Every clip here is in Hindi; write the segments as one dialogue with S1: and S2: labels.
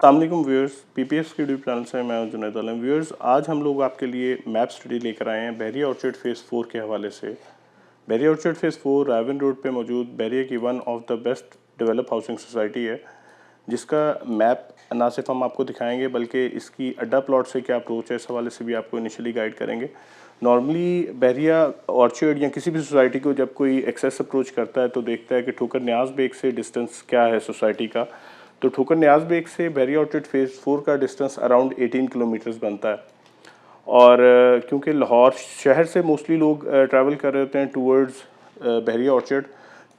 S1: अस्सलाम वालेकुम व्यूअर्स, पीपीएस के यूट्यूब चैनल से मैं हूं जुनैद आलम। व्यूअर्स, आज हम लोग आपके लिए मैप स्टडी लेकर आए हैं बहरिया ऑर्चर्ड फेज़ 4 के हवाले से। बहरिया ऑर्चर्ड फेज़ 4 रायवन रोड पे मौजूद बहरिया की one of the best develop housing society है, जिसका मैप ना सिर्फ हम आपको दिखाएंगे बल्कि इसकी अड्डा प्लॉट से क्या अप्रोच है इस हवाले से भी आपको इनिशियली गाइड करेंगे। नॉर्मली बहरिया ऑर्चर्ड या किसी भी सोसाइटी को जब कोई एक्सेस अप्रोच करता है तो देखता है कि ठोकर न्याज बेग से डिस्टेंस क्या है सोसाइटी का। तो ठोकर न्याज बेग से बहरिया ऑर्चर्ड फेज़ 4 का डिस्टेंस अराउंड 18 किलोमीटर्स बनता है। और क्योंकि लाहौर शहर से मोस्टली लोग ट्रैवल कर रहे होते हैं टूवर्ड्स बहरिया ऑर्चर्ड,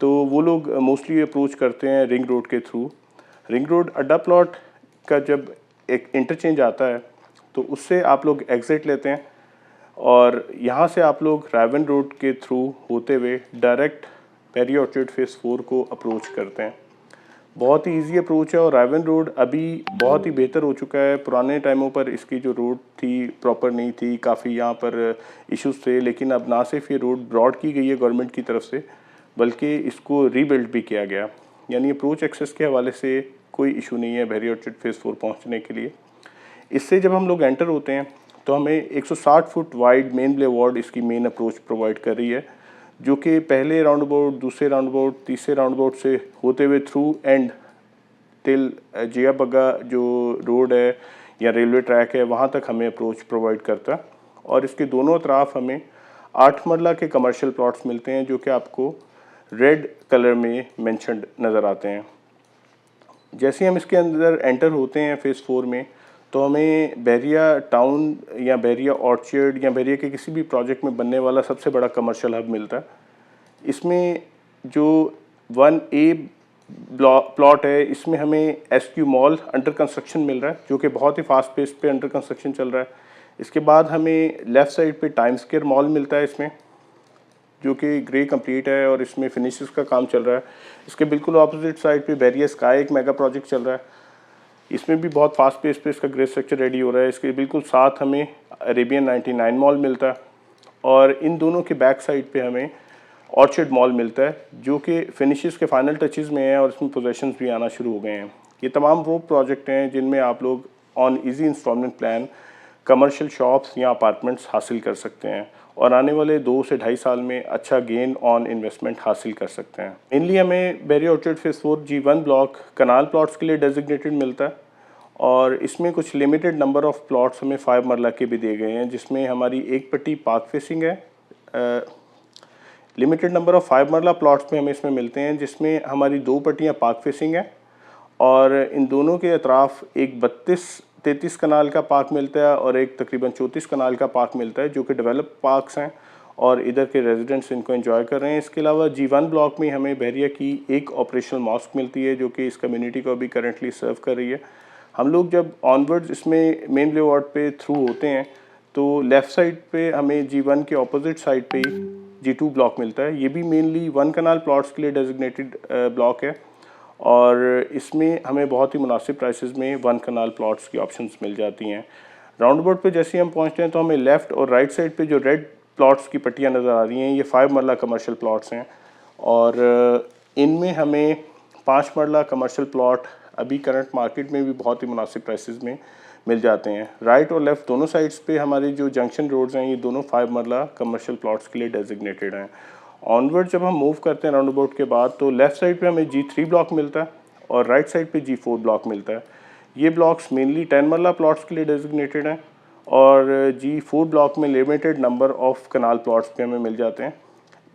S1: तो वो लोग मोस्टली अप्रोच करते हैं रिंग रोड के थ्रू। रिंग रोड अड्डा प्लॉट का जब एक इंटरचेंज आता है तो उससे आप लोग एग्ज़िट लेते हैं और यहाँ से आप लोग रायवन रोड के थ्रू होते हुए डायरेक्ट बहरिया ऑर्चर्ड फेज़ 4 को अप्रोच करते हैं। बहुत ही इजी अप्रोच है और रायवन रोड अभी बहुत ही बेहतर हो चुका है। पुराने टाइमों पर इसकी जो रोड थी प्रॉपर नहीं थी, काफ़ी यहाँ पर इश्यूज थे, लेकिन अब ना सिर्फ ये रोड ब्रॉड की गई है गवर्नमेंट की तरफ से, बल्कि इसको रीबिल्ड भी किया गया। यानी अप्रोच एक्सेस के हवाले से कोई इशू नहीं है बहरिया ऑर्चर्ड फेज़ 4 पहुँचने के लिए। इससे जब हम लोग एंटर होते हैं तो हमें 160 फुट वाइड मेन बुलेवार्ड इसकी मेन अप्रोच प्रोवाइड कर रही है, जो कि पहले राउंड अबाउट, दूसरे राउंड अबाउट, तीसरे राउंड अबाउट से होते हुए थ्रू एंड टिल जिया बग्गा जो रोड है या रेलवे ट्रैक है वहाँ तक हमें अप्रोच प्रोवाइड करता है। और इसके दोनों तरफ हमें 8 मरला के कमर्शियल प्लॉट्स मिलते हैं जो कि आपको रेड कलर में मेंशन्ड नज़र आते हैं। जैसे हम इसके अंदर एंटर होते हैं फेज़ 4 में तो हमें बहरिया टाउन या बहरिया ऑर्चर्ड या बहरिया के किसी भी प्रोजेक्ट में बनने वाला सबसे बड़ा कमर्शियल हब मिलता है। इसमें जो 1A प्लॉट है इसमें हमें SQ मॉल अंडर कंस्ट्रक्शन मिल रहा है, जो कि बहुत ही फास्ट पेस पे अंडर कंस्ट्रक्शन चल रहा है। इसके बाद हमें लेफ़्ट साइड पे टाइम स्क्वायर मॉल मिलता है इसमें, जो कि ग्रे कंप्लीट है और इसमें फिनिशेस का काम चल रहा है। इसके बिल्कुल अपोजिट साइड पे बहरिया स्काई एक मेगा प्रोजेक्ट चल रहा है, इसमें भी बहुत फास्ट पेस पे इसका ग्रे स्ट्रक्चर रेडी हो रहा है। इसके बिल्कुल साथ हमें अरेबियन 99 मॉल मिलता है और इन दोनों के बैक साइड पे हमें ऑर्चर्ड मॉल मिलता है, जो कि फिनिशेस के फाइनल टचेस में है और इसमें पोजेशंस भी आना शुरू हो गए हैं। ये तमाम वो प्रोजेक्ट हैं जिनमें आप लोग on easy installment plan commercial shops या अपार्टमेंट्स हासिल कर सकते हैं और आने वाले 2 से ढाई साल में अच्छा गेन ऑन इन्वेस्टमेंट हासिल कर सकते हैं। मेनली हमें बहरिया ऑर्चर्ड फेज़ 4 G1 ब्लॉक कनाल प्लॉट्स के लिए डेजिग्नेटेड मिलता है और इसमें कुछ लिमिटेड नंबर ऑफ़ प्लॉट्स हमें 5 मरला के भी दिए गए हैं, जिसमें हमारी एक पट्टी पार्क फेसिंग है। लिमिटेड नंबर ऑफ़ 5 मरला प्लॉट्स में हमें इसमें मिलते हैं, जिसमें हमारी 2 पट्टियाँ पार्क फेसिंग हैं और इन दोनों के अतराफ़ एक 32-33 कनाल का पार्क मिलता है और एक तकरीबन 34 कनाल का पार्क मिलता है, जो कि डेवलप पार्क्स हैं और इधर के रेजिडेंट्स इनको एंजॉय कर रहे हैं। इसके अलावा G1 ब्लॉक में हमें बहरिया की एक ऑपरेशनल मॉस्क मिलती है, जो कि इस कम्युनिटी को अभी करंटली सर्व कर रही है। हम लोग जब ऑनवर्ड्स इसमें मेन बुलेवार्ड पे थ्रू होते हैं तो लेफ़्ट साइड पे हमें G1 के ऑपोजिट साइड पे G2 ब्लॉक मिलता है। ये भी मेनली 1 कनाल प्लॉट्स के लिए डेजिग्नेटेड ब्लॉक है और इसमें हमें बहुत ही मुनासिब प्राइसेस में 1 कनाल प्लॉट्स की ऑप्शंस मिल जाती हैं। राउंड अबाउट पे जैसे ही हम पहुंचते हैं तो हमें लेफ़्ट और राइट साइड पे जो रेड प्लॉट्स की पट्टियाँ नज़र आ रही हैं, ये 5 मरला कमर्शियल प्लॉट्स हैं और इनमें हमें 5 मरला कमर्शियल प्लॉट अभी करंट मार्केट में भी बहुत ही मुनासिब प्राइसेस में मिल जाते हैं। राइट और लेफ़्ट दोनों साइड्स पे हमारी जो जंक्शन रोड्स हैं ये दोनों 5 मरला कमर्शियल प्लॉट्स के लिए डेजिग्नेटेड हैं। ऑनवर्ड जब हम मूव करते हैं राउंड अबाउट के बाद तो लेफ़्ट साइड पे हमें G3 ब्लॉक मिलता है और राइट साइड पे G4 ब्लॉक मिलता है। ये ब्लॉक्स मेनली 10 मरला प्लॉट्स के लिए डेजिग्नेटेड हैं और G4 ब्लॉक में limited number of kanal plots पे हमें मिल जाते हैं।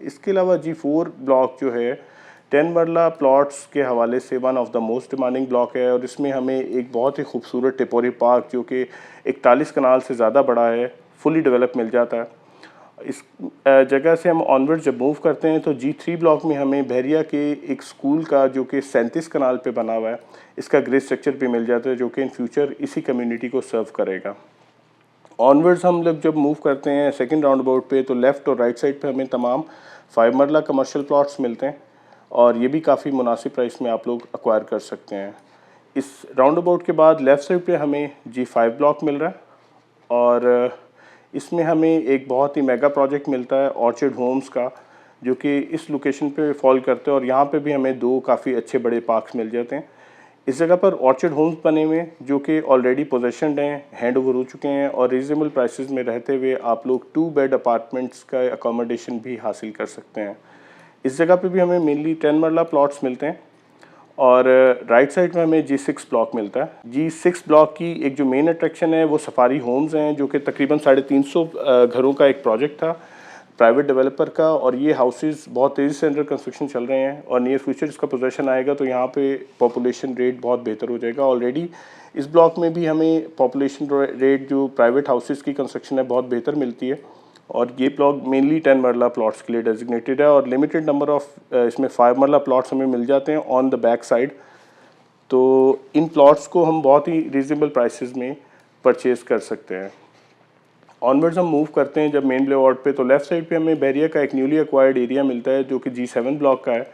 S1: इसके अलावा G4 ब्लॉक जो है 10 मरला प्लॉट्स के हवाले से one of the most demanding block है और इसमें हमें एक बहुत ही खूबसूरत टिपोरी पार्क, जो कि 41 कनाल से ज़्यादा बड़ा है, फुली डेवलप मिल जाता है। इस जगह से हम ऑनवर्ड जब मूव करते हैं तो G3 ब्लॉक में हमें बहरिया के एक स्कूल का, जो कि 37 कनाल पे बना हुआ है, इसका ग्रे स्ट्रक्चर भी मिल जाता है, जो कि इन फ्यूचर इसी कम्युनिटी को सर्व करेगा। ऑनवर्ड्स हम लोग जब मूव करते हैं सेकंड राउंड अबाउट पे तो लेफ़्ट और राइट साइड पे हमें तमाम 5 मरला कमर्शियल प्लॉट्स मिलते हैं और ये भी काफ़ी मुनासिब प्राइस में आप लोग एक्वायर कर सकते हैं। इस राउंड अबाउट के बाद लेफ़्ट साइड पे हमें G5 ब्लॉक मिल रहा है और इसमें हमें एक बहुत ही मेगा प्रोजेक्ट मिलता है ऑर्चर्ड होम्स का, जो कि इस लोकेशन पे फॉल करते हैं और यहाँ पे भी हमें 2 काफ़ी अच्छे बड़े पार्क्स मिल जाते हैं। इस जगह पर ऑर्चिड होम्स बने हुए हैं जो कि ऑलरेडी पोजेशनड हैं, हैंड ओवर हो चुके हैं और रीजनेबल प्राइसेस में रहते हुए आप लोग 2 बेड अपार्टमेंट्स का अकोमोडेशन भी हासिल कर सकते हैं। इस जगह पे भी हमें मेनली 10 मरला प्लॉट्स मिलते हैं और राइट साइड में हमें G6 ब्लॉक मिलता है। G6 ब्लॉक की एक जो मेन अट्रैक्शन है वो सफारी होम्स हैं जो कि तकरीबन 350 घरों का एक प्रोजेक्ट था प्राइवेट डेवलपर का, और ये हाउसेस बहुत तेज़ी से अंडर कंस्ट्रक्शन चल रहे हैं और नियर फ्यूचर इसका पोजेशन आएगा तो यहाँ पे पॉपुलेशन रेट बहुत बेहतर हो जाएगा। ऑलरेडी इस ब्लॉक में भी हमें पॉपुलेशन रेट जो प्राइवेट हाउसेस की कंस्ट्रक्शन है बहुत बेहतर मिलती है और ये ब्लॉक मेनली 10 मरला प्लॉट्स के लिए डेजिग्नेटेड है और लिमिटेड नंबर ऑफ इसमें 5 मरला प्लॉट्स हमें मिल जाते हैं ऑन द बैक साइड। तो इन प्लॉट्स को हम बहुत ही रीजनेबल प्राइसेस में परचेज़ कर सकते हैं। ऑनवर्ड्स हम मूव करते हैं जब मेन लेआउट पे, तो लेफ़्ट साइड पे हमें बैरिया का एक न्यूली एक्वायर्ड एरिया मिलता है जो कि G7 ब्लॉक का है।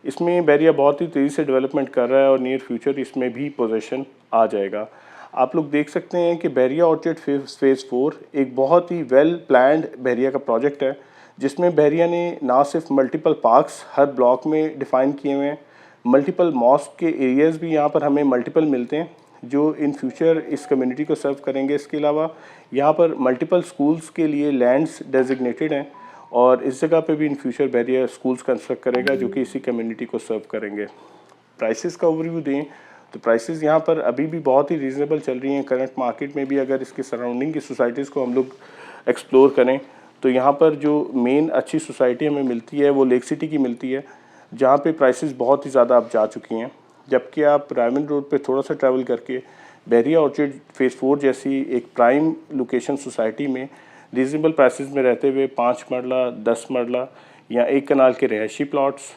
S1: इसमें बैरिया बहुत ही तेज़ी से डेवलपमेंट कर रहा है और नियर फ्यूचर इसमें भी पोजीशन आ जाएगा। आप लोग देख सकते हैं कि बैरिया ऑर्चिड फेज़ 4 एक बहुत ही वेल प्लान्ड बैरिया का प्रोजेक्ट है जिसमें बैरिया ने ना सिर्फ मल्टीपल पार्क्स हर ब्लॉक में डिफ़ाइन किए हुए हैं, मल्टीपल मॉस्क के एरियाज़ भी यहाँ पर हमें मल्टीपल मिलते हैं जो इन फ्यूचर इस कम्युनिटी को सर्व करेंगे। इसके अलावा यहाँ पर मल्टीपल स्कूल्स के लिए लैंड्स डेजिग्नेटेड हैं और इस जगह पे भी in future Bahria schools construct करेगा जो कि इसी कम्युनिटी को सर्व करेंगे। प्राइसेस का ओवरव्यू दें तो प्राइसेस यहाँ पर अभी भी बहुत ही रीज़नेबल चल रही हैं करंट मार्केट में भी। अगर इसके सराउंडिंग की सोसाइटीज़ को हम लोग एक्सप्लोर करें तो यहाँ पर जो मेन अच्छी सोसाइटी हमें मिलती है वो लेक सिटी की मिलती है जहाँ पे प्राइसेस बहुत ही ज़्यादा अब जा चुकी हैं। जबकि आप रायमंड रोड पे थोड़ा सा ट्रैवल करके बैरिया ऑर्चिड फेज़ 4 जैसी एक प्राइम लोकेशन सोसाइटी में रीजनेबल प्राइसेस में रहते हुए 5 मरला, 10 मरला या 1 कनाल के रहायशी प्लॉट्स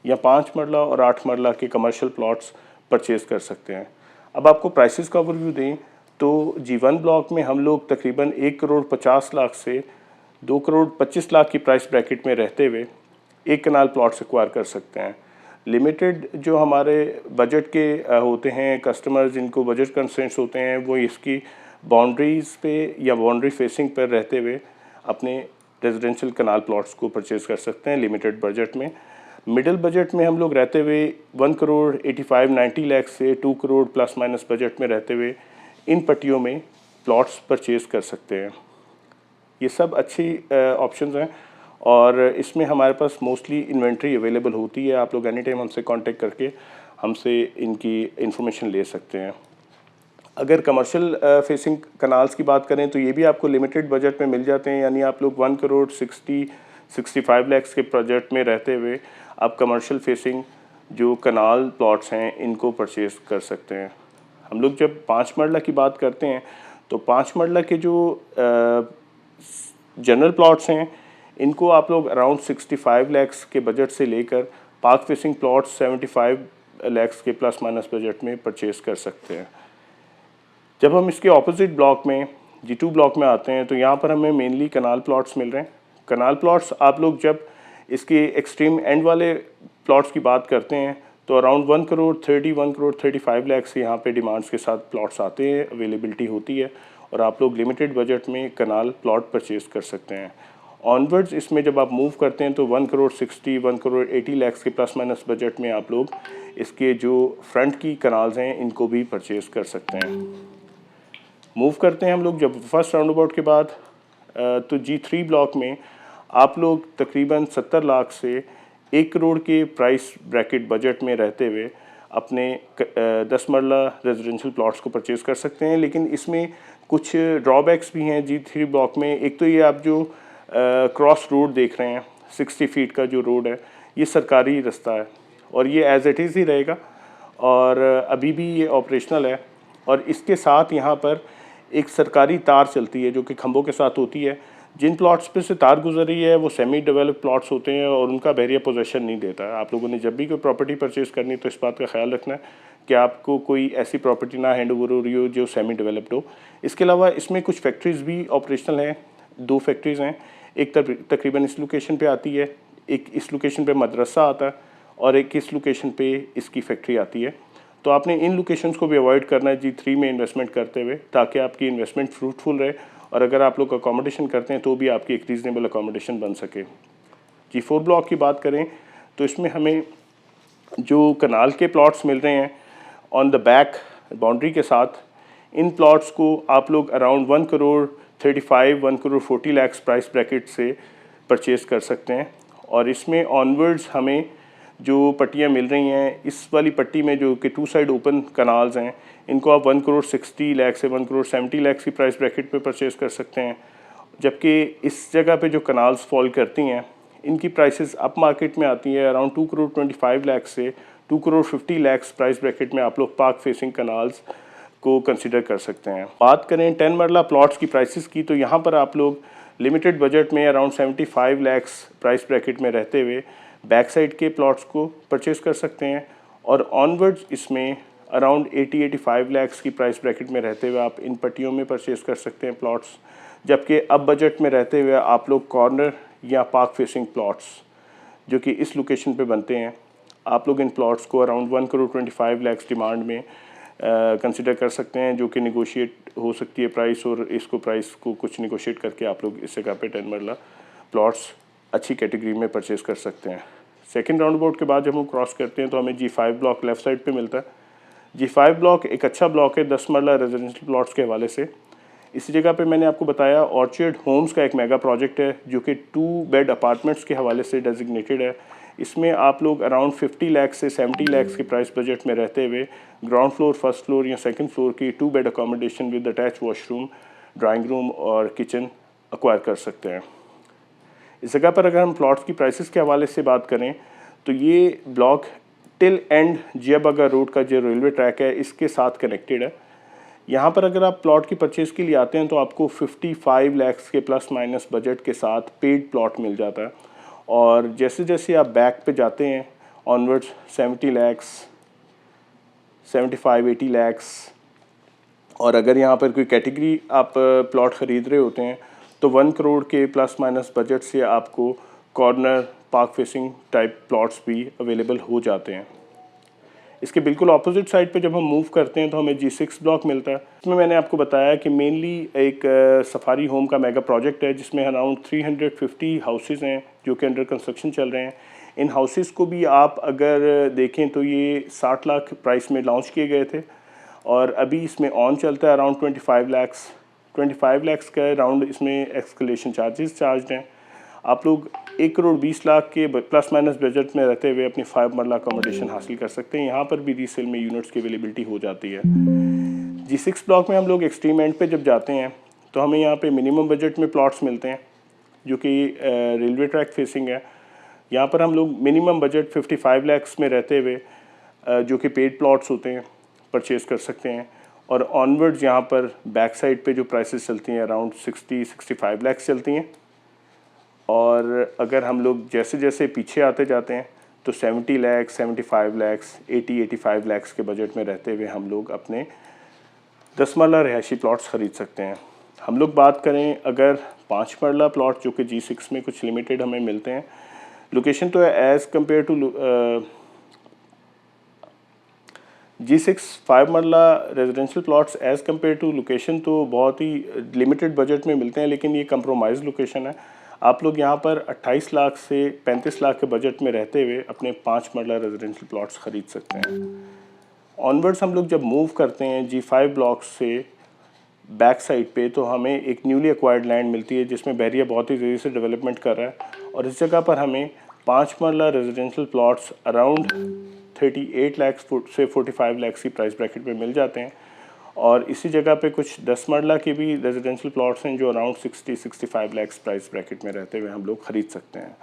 S1: या 5 मरला और 8 मरला के कमर्शियल प्लॉट्स परचेज़ कर सकते हैं। अब आपको प्राइसेस का ओवरव्यू दें तो G1 ब्लॉक में हम लोग तकरीबन 1 करोड़ 50 लाख से 2 करोड़ 25 लाख की प्राइस ब्रैकेट में रहते हुए 1 कनाल प्लॉट्स एक्वायर कर सकते हैं। लिमिटेड जो हमारे बजट के होते हैं कस्टमर्स जिनको बजट कंस्ट्रेंट्स होते हैं वो इसकी बाउंड्रीज़ पे या बाउंड्री फेसिंग पर रहते हुए अपने रेजिडेंशियल कनाल प्लॉट्स को परचेज़ कर सकते हैं लिमिटेड बजट में। मिडिल बजट में हम लोग रहते हुए 1 करोड़ 85-90 लाख से 2 करोड़ प्लस माइनस बजट में रहते हुए इन पट्टियों में प्लॉट्स परचेज़ कर सकते हैं। ये सब अच्छी ऑप्शंस हैं और इसमें हमारे पास मोस्टली इन्वेंट्री अवेलेबल होती है। आप लोग एनी टाइम हमसे कांटेक्ट करके हमसे इनकी इंफॉर्मेशन ले सकते हैं। अगर कमर्शियल फेसिंग कनाल्स की बात करें तो ये भी आपको लिमिटेड बजट में मिल जाते हैं, यानी आप लोग 1 करोड़ 65 लाख के प्रोजेक्ट में रहते हुए आप कमर्शियल फेसिंग जो कनाल प्लॉट्स हैं इनको परचेज़ कर सकते हैं। हम लोग जब 5 मरला की बात करते हैं तो 5 मरला के जो जनरल प्लॉट्स हैं इनको आप लोग अराउंड 65 लाख के बजट से लेकर पार्क फेसिंग प्लॉट्स 75 लाख के प्लस माइनस बजट में परचेज़ कर सकते हैं। जब हम इसके ऑपोजिट ब्लॉक में G2 ब्लॉक में आते हैं तो यहाँ पर हमें मेनली कनाल प्लॉट्स मिल रहे हैं। कनाल प्लॉट्स आप लोग जब इसके एक्सट्रीम एंड वाले प्लॉट्स की बात करते हैं तो अराउंड 1 करोड़ 35 लाख से यहाँ पे डिमांड्स के साथ प्लॉट्स आते हैं, अवेलेबिलिटी होती है और आप लोग लिमिटेड बजट में कनाल प्लॉट परचेज़ कर सकते हैं। ऑनवर्ड्स इसमें जब आप मूव करते हैं तो 1 करोड़ 80 लाख के प्लस माइनस बजट में आप लोग इसके जो फ्रंट की कनाल्स हैं इनको भी परचेज़ कर सकते हैं। मूव करते हैं हम लोग जब फर्स्ट राउंड अबाउट के बाद तो G3 ब्लॉक में आप लोग तकरीबन 70 लाख से 1 करोड़ के प्राइस ब्रैकेट बजट में रहते हुए अपने 10 मरला रेजिडेंशियल प्लॉट्स को परचेज़ कर सकते हैं। लेकिन इसमें कुछ ड्रॉबैक्स भी हैं G3 ब्लॉक में। एक तो ये आप जो क्रॉस रोड देख रहे हैं 60 फीट का जो रोड है ये सरकारी रास्ता है और ये एज इट इज़ ही रहेगा और अभी भी ये ऑपरेशनल है। और इसके साथ यहाँ पर एक सरकारी तार चलती है जो कि खंभों के साथ होती है। जिन प्लॉट्स पे से तार गुजर रही है वो सेमी डेवलप्ड प्लॉट्स होते हैं और उनका बैरिया पोजेशन नहीं देता है। आप लोगों ने जब भी कोई प्रॉपर्टी परचेज़ करनी है तो इस बात का ख्याल रखना है कि आपको कोई ऐसी प्रॉपर्टी ना हैंड ओवर हो रही हो जो सेमी डेवलप्ड हो। इसके अलावा इसमें कुछ फैक्ट्रीज़ भी ऑपरेशनल हैं, 2 फैक्ट्रीज़ हैं। एक तकरीबन इस लोकेशन पे आती है, एक इस लोकेशन पे मदरसा आता है और एक इस लोकेशन पे इसकी फैक्ट्री आती है। तो आपने इन लोकेशंस को भी अवॉइड करना है G3 में इन्वेस्टमेंट करते हुए ताकि आपकी इन्वेस्टमेंट फ्रूटफुल रहे और अगर आप लोग अकोमोडेशन करते हैं तो भी आपकी एक रीज़नेबल अकोमोडेशन बन सके। G4 ब्लॉक की बात करें तो इसमें हमें जो कनाल के प्लॉट्स मिल रहे हैं ऑन द बैक बाउंड्री के साथ। इन प्लॉट्स को आप लोग around 1 crore 35 1 crore 40 lakh price bracket से परचेज़ कर सकते हैं। और इसमें ऑनवर्ड्स हमें जो पट्टियाँ मिल रही हैं, इस वाली पट्टी में जो कि 2 साइड ओपन कनाल्स हैं, इनको आप 1 करोड़ 60 लाख से 1 करोड़ 70 लाख की प्राइस ब्रैकेट पे परचेज़ कर सकते हैं। जबकि इस जगह पे जो कनाल्स फॉल करती हैं, इनकी प्राइसेस अप मार्केट में आती है अराउंड 2 करोड़ 25 लाख से 2 करोड़ 50 लाख प्राइस ब्रैकेट में आप लोग पार्क फेसिंग कनाल्स को कंसिडर कर सकते हैं। बात करें 10 मरला प्लॉट्स की प्राइसेस की, तो यहाँ पर आप लोग लिमिटेड बजट में अराउंड 75 लाख प्राइस ब्रैकेट में रहते हुए बैक साइड के प्लॉट्स को परचेज़ कर सकते हैं। और ऑनवर्ड्स इसमें अराउंड 80-85 लाख की प्राइस ब्रैकेट में रहते हुए आप इन पट्टियों में परचेज़ कर सकते हैं प्लॉट्स। जबकि अब बजट में रहते हुए आप लोग कॉर्नर या पार्क फेसिंग प्लॉट्स जो कि इस लोकेशन पे बनते हैं, आप लोग इन प्लॉट्स को अराउंड 1 करोड़ 25 लाख डिमांड में कंसिडर कर सकते हैं, जो कि निगोशिएट हो सकती है प्राइस, और इसको प्राइस को कुछ निगोशिएट करके आप लोग इस जगह पे 10 मरला प्लॉट्स अच्छी कैटेगरी में परचेज़ कर सकते हैं। सेकंड राउंड अबाउट के बाद जब हम क्रॉस करते हैं तो हमें G5 ब्लॉक लेफ़्ट साइड पे मिलता है। G5 ब्लॉक एक अच्छा ब्लॉक है 10 मरला रेजिडेंशियल प्लॉट्स के हवाले से। इसी जगह पे मैंने आपको बताया ऑर्चिड होम्स का एक मेगा प्रोजेक्ट है जो कि 2 बेड अपार्टमेंट्स के हवाले से डेजिग्नेटेड है। इसमें आप लोग अराउंड 50 लाख से 70 लाख के प्राइस बजट में रहते हुए ग्राउंड फ्लोर, फर्स्ट फ्लोर या सेकंड फ्लोर की 2 bed accommodation with attach washroom, drawing room और किचन एक्वायर कर सकते हैं। इस जगह पर अगर हम प्लॉट्स की प्राइसेस के हवाले से बात करें तो ये ब्लॉक टिल एंड जियाबागा रोड का जो रेलवे ट्रैक है इसके साथ कनेक्टेड है। यहाँ पर अगर आप प्लॉट की परचेज़ के लिए आते हैं तो आपको 55 लाख के प्लस माइनस बजट के साथ पेड प्लॉट मिल जाता है। और जैसे जैसे आप बैक पे जाते हैं ऑनवर्ड्स 70 लाख 75-80 लाख, और अगर यहाँ पर कोई कैटेगरी आप प्लॉट ख़रीद रहे होते हैं तो 1 करोड़ के प्लस माइनस बजट से आपको corner park facing type plots भी अवेलेबल हो जाते हैं। इसके बिल्कुल ऑपोजिट साइड पे जब हम मूव करते हैं तो हमें G6 ब्लॉक मिलता है। इसमें मैंने आपको बताया कि मेनली एक सफारी होम का मेगा प्रोजेक्ट है जिसमें अराउंड 350 हाउसेस हैं जो कि अंडर कंस्ट्रक्शन चल रहे हैं। इन हाउसेस को भी आप अगर देखें तो ये 60 लाख प्राइस में लॉन्च किए गए थे और अभी इसमें ऑन चलता है अराउंड 25 लाख का अराउंड इसमें एक्सकलेशन चार्जेस चार्ज हैं। आप लोग 1 करोड़ 20 लाख के प्लस माइनस बजट में रहते हुए अपनी 5 मरला अकोमोडेशन हासिल कर सकते हैं। यहाँ पर भी रीसेल में यूनिट्स की अवेलेबिलिटी हो जाती है। G6 ब्लॉक में हम लोग एक्सट्रीम एंड पे जब जाते हैं तो हमें यहाँ पे मिनिमम बजट में प्लॉट्स मिलते हैं जो कि रेलवे ट्रैक फेसिंग है। यहाँ पर हम लोग मिनिमम बजट 55 लाख में रहते हुए जो कि पेड प्लॉट्स होते हैं परचेज़ कर सकते हैं। और ऑनवर्ड्स यहाँ पर बैक साइड पे जो प्राइसेस चलती हैं अराउंड 60-65 लाख चलती हैं। और अगर हम लोग जैसे जैसे पीछे आते जाते हैं तो 70 लाख 75 लाख 80-85 लाख के बजट में रहते हुए हम लोग अपने 10 मरला रिहायशी प्लॉट्स ख़रीद सकते हैं। हम लोग बात करें अगर 5 मरला प्लॉट जो कि G6 में कुछ लिमिटेड हमें मिलते हैं, लोकेशन तो as compare to G6 5 marla residential plots as compare to location तो बहुत ही लिमिटेड बजट में मिलते हैं, लेकिन ये कंप्रोमाइज़ लोकेशन है। आप लोग यहाँ पर 28 लाख से 35 लाख के बजट में रहते हुए अपने 5 मरला रेजिडेंशियल प्लॉट्स ख़रीद सकते हैं। ऑनवर्ड्स हम लोग जब मूव करते हैं G5 ब्लॉक से बैक साइड पे तो हमें एक न्यूली एक्वायर्ड लैंड मिलती है जिसमें बहरिया बहुत ही तेज़ी से डेवलपमेंट कर रहा है। और इस जगह पर हमें 5 marla residential plots around 38 lakh से 45 लाख की प्राइस ब्रैकेट में मिल जाते हैं। और इसी जगह पे कुछ 10 मरला के भी रेजिडेंशियल प्लॉट्स हैं जो अराउंड 60-65 लाख प्राइस ब्रैकेट में रहते हुए हम लोग ख़रीद सकते हैं।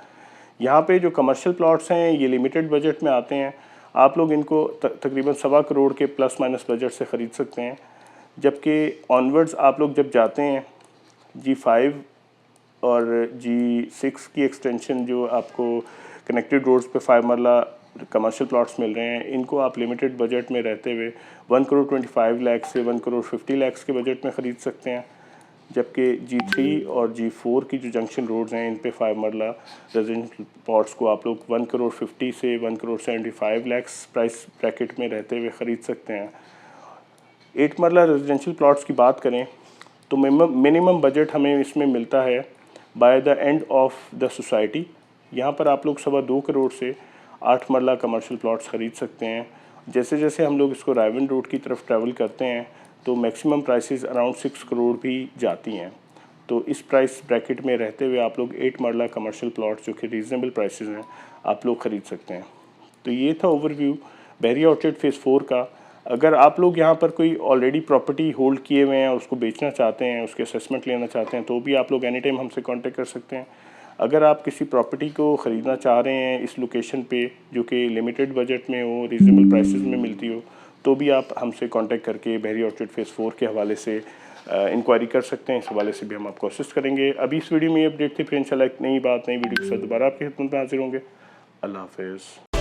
S1: यहाँ पे जो कमर्शियल प्लॉट्स हैं ये लिमिटेड बजट में आते हैं। आप लोग इनको तकरीबन 1.25 करोड़ के प्लस माइनस बजट से ख़रीद सकते हैं। जबकि ऑनवर्ड्स आप लोग जब जाते हैं G5 और G6 की एक्सटेंशन जो आपको कनेक्टेड रोड्स पे 5 मरला कमर्शियल प्लॉट्स मिल रहे हैं, इनको आप लिमिटेड बजट में रहते हुए 1 करोड़ 25 लाख से 1 करोड़ 50 लाख के बजट में ख़रीद सकते हैं। जबकि G3 और G4 की जो जंक्शन रोड्स हैं इन पे 5 मरला रेजिडेंशियल प्लॉट्स को आप लोग 1 करोड़ 50 से 1 करोड़ 75 लाख प्राइस ब्रैकेट में रहते हुए ख़रीद सकते हैं। 8 मरला रेजिडेंशियल प्लॉट्स की बात करें तो मिनिमम बजट हमें इसमें मिलता है by the end of the society. यहाँ पर आप लोग 2.25 करोड़ से 8 मरला कमर्शियल प्लॉट्स ख़रीद सकते हैं। जैसे जैसे हम लोग इसको रायवन रोड की तरफ ट्रैवल करते हैं तो मैक्सिमम प्राइसेस अराउंड 6 करोड़ भी जाती हैं। तो इस प्राइस ब्रैकेट में रहते हुए आप लोग 8 मरला कमर्शियल प्लॉट जो कि रीज़नेबल प्राइसेस हैं आप लोग ख़रीद सकते हैं। तो ये था ओवरव्यू बहरिया ऑर्चिड फेज़ 4 का। अगर आप लोग यहाँ पर कोई ऑलरेडी प्रॉपर्टी होल्ड किए हुए हैं और उसको बेचना चाहते हैं, उसके असेसमेंट लेना चाहते हैं, तो भी आप लोग एनी टाइम हमसे कांटेक्ट कर सकते हैं। अगर आप किसी प्रॉपर्टी को ख़रीदना चाह रहे हैं इस लोकेशन पे जो कि लिमिटेड बजट में हो, रीज़नेबल प्राइसेस में मिलती हो, तो भी आप हमसे कांटेक्ट करके बहरिया ऑर्चिड फेज़ 4 के हवाले से इंक्वायरी कर सकते हैं। इस हवाले से भी हम आपको असिस्ट करेंगे। अभी इस वीडियो में ये अपडेट थी, फिर इंशाल्लाह एक नई बात नई वीडियो के साथ दोबारा आपकी खिदमत में हाजिर होंगे। अल्लाह हाफ़िज़।